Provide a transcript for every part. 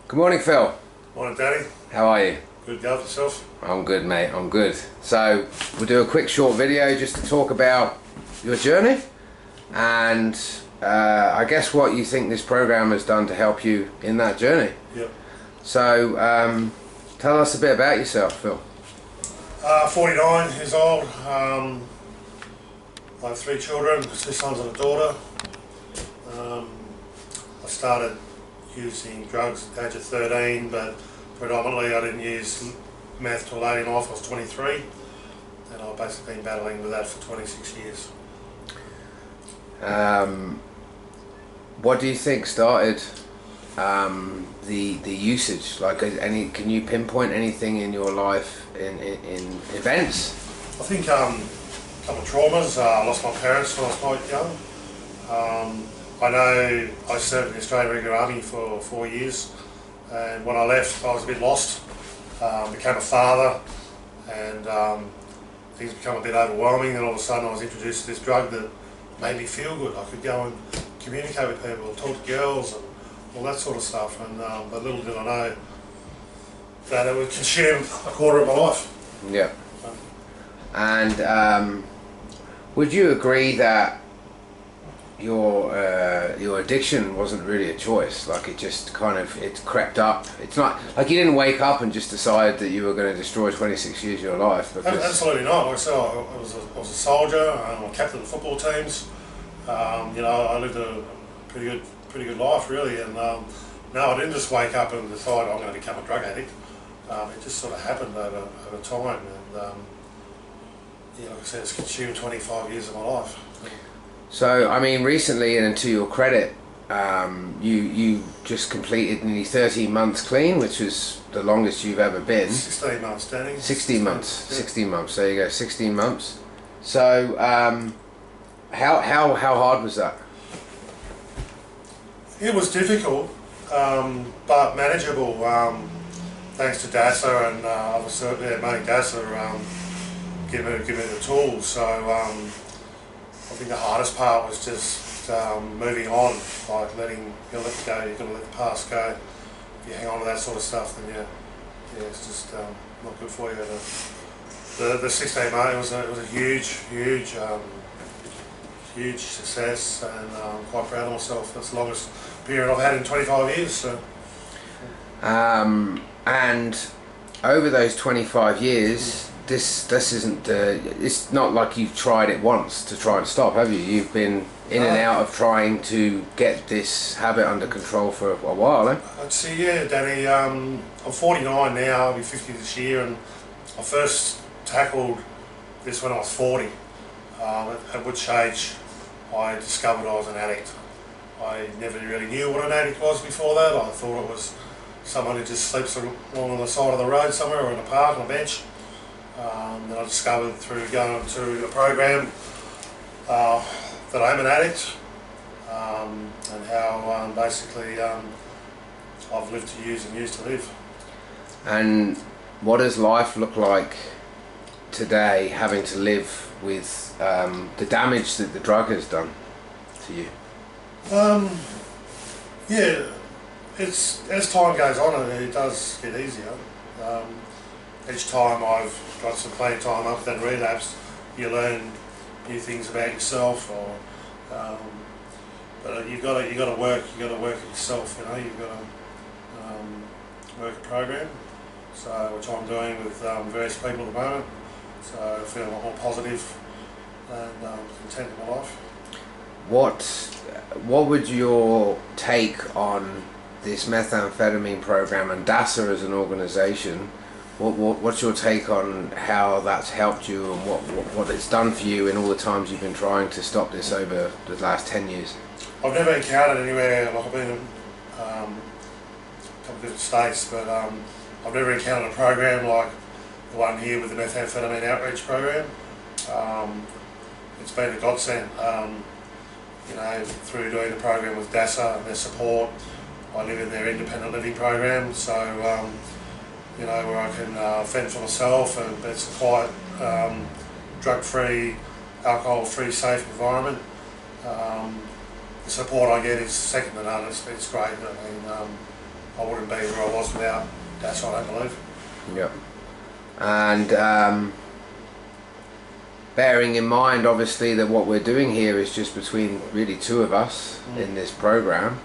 Good morning, Phil. Morning, Danny. How are you? Good, go for yourself. I'm good, mate. I'm good. So we'll do a quick short video just to talk about your journey and I guess what you think this program has done to help you in that journey. Yep. So tell us a bit about yourself, Phil. 49 years old. I have 3 children, 2 sons and a daughter. I started using drugs at the age of 13, but predominantly I didn't use meth till late in life. I was 23, and I've basically been battling with that for 26 years. What do you think started the usage? Like, can you pinpoint anything in your life in events? I think a couple of traumas. I lost my parents when I was quite young. I know I served in the Australian Regular Army for 4 years, and when I left I was a bit lost. Became a father, and things became a bit overwhelming, and all of a sudden I was introduced to this drug that made me feel good. I could go and communicate with people, talk to girls and all that sort of stuff, and but little did I know that it would consume a quarter of my life. Yeah. And would you agree that your addiction wasn't really a choice? Like, it just kind of, it crept up. It's not like you didn't wake up and just decide that you were going to destroy 26 years of your life. Absolutely not. Like I said, I was a soldier. I captained the football teams. You know, I lived a pretty good life, really. And no, I didn't just wake up and decide I'm going to become a drug addict. It just sort of happened over time. And yeah, like I said, it's consumed 25 years of my life. So, I mean, recently, and to your credit, you just completed nearly 13 months clean, which is the longest you've ever been. 16 months, Danny. 16 months. Yeah. 16 months. There you go. 16 months. So, how hard was that? It was difficult, but manageable. Thanks to DASA, and obviously, mate, DASA give me the tools. So. I think the hardest part was just moving on, like let go, you've got to let the past go. If you hang on to that sort of stuff, then yeah, it's just not good for you. The 16 months, it was a huge success, and I'm quite proud of myself. That's the longest period I've had in 25 years. So. And over those 25 years, this isn't it's not like you've tried it once to try and stop, have you? You've been in and out of trying to get this habit under control for a while, eh? I'd say, yeah, Danny. I'm 49 now. I'll be 50 this year, and I first tackled this when I was 40. At which age I discovered I was an addict. I never really knew what an addict was before that. I thought it was someone who just sleeps along the side of the road somewhere, or in a park on a bench. That I discovered through going to a program that I'm an addict, and how basically I've lived to use and used to live. And what does life look like today, having to live with the damage that the drug has done to you? Yeah, it's as time goes on, it does get easier. Each time I've got some clean time up and relapsed, you learn new things about yourself, or but you got to work it yourself. You know, you've got to work a program. So, which I'm doing with various people at the moment. So I feel a lot more positive and content in my life. What would your take on this methamphetamine program and DASA as an organisation? What's your take on how that's helped you, and what it's done for you in all the times you've been trying to stop this over the last 10 years? I've never encountered anywhere, like I've been in a couple of different states, but I've never encountered a program like the one here with the methamphetamine outreach program. It's been a godsend. You know, through doing the program with DASA and their support, I live in their independent living program, so you know, where I can fend for myself, and it's a quiet, drug-free, alcohol-free, safe environment. The support I get is second to none. It's great. I mean, I wouldn't be where I was without DASA, I don't believe. Yeah. And bearing in mind obviously that what we're doing here is just between really two of us in this program,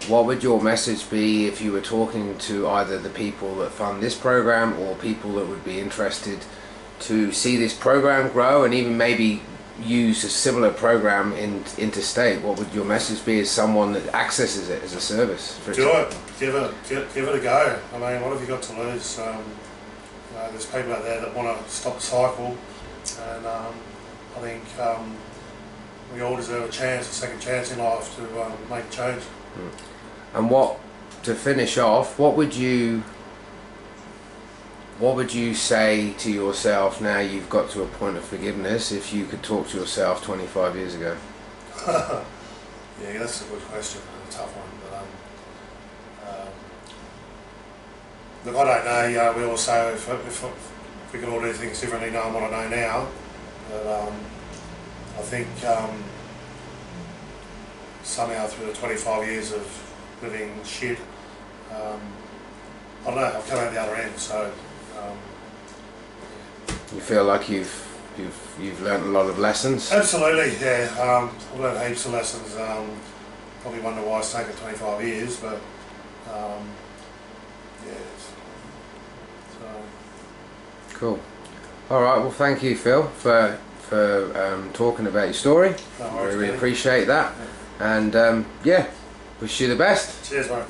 what would your message be if you were talking to either the people that fund this program or people that would be interested to see this program grow and even maybe use a similar program interstate? What would your message be as someone that accesses it as a service? Do it. Give it a go. I mean, what have you got to lose? There's people out there that want to stop the cycle, and I think we all deserve a chance, a second chance in life to make a change. And to finish off, what would you say to yourself now you've got to a point of forgiveness if you could talk to yourself 25 years ago? Yeah, that's a good question, a tough one. But, look, I don't know, we all say if we could all do things differently knowing what I know now, but I think somehow through the 25 years of living shit, I don't know, I've come out the other end, so you feel like you've learned a lot of lessons? Absolutely, yeah. I've learned heaps of lessons. Probably wonder why it's taken 25 years, but yeah. So. Cool. All right. Well, thank you, Phil, for talking about your story. No worries, really appreciate that, and yeah, wish you the best. Cheers, mate.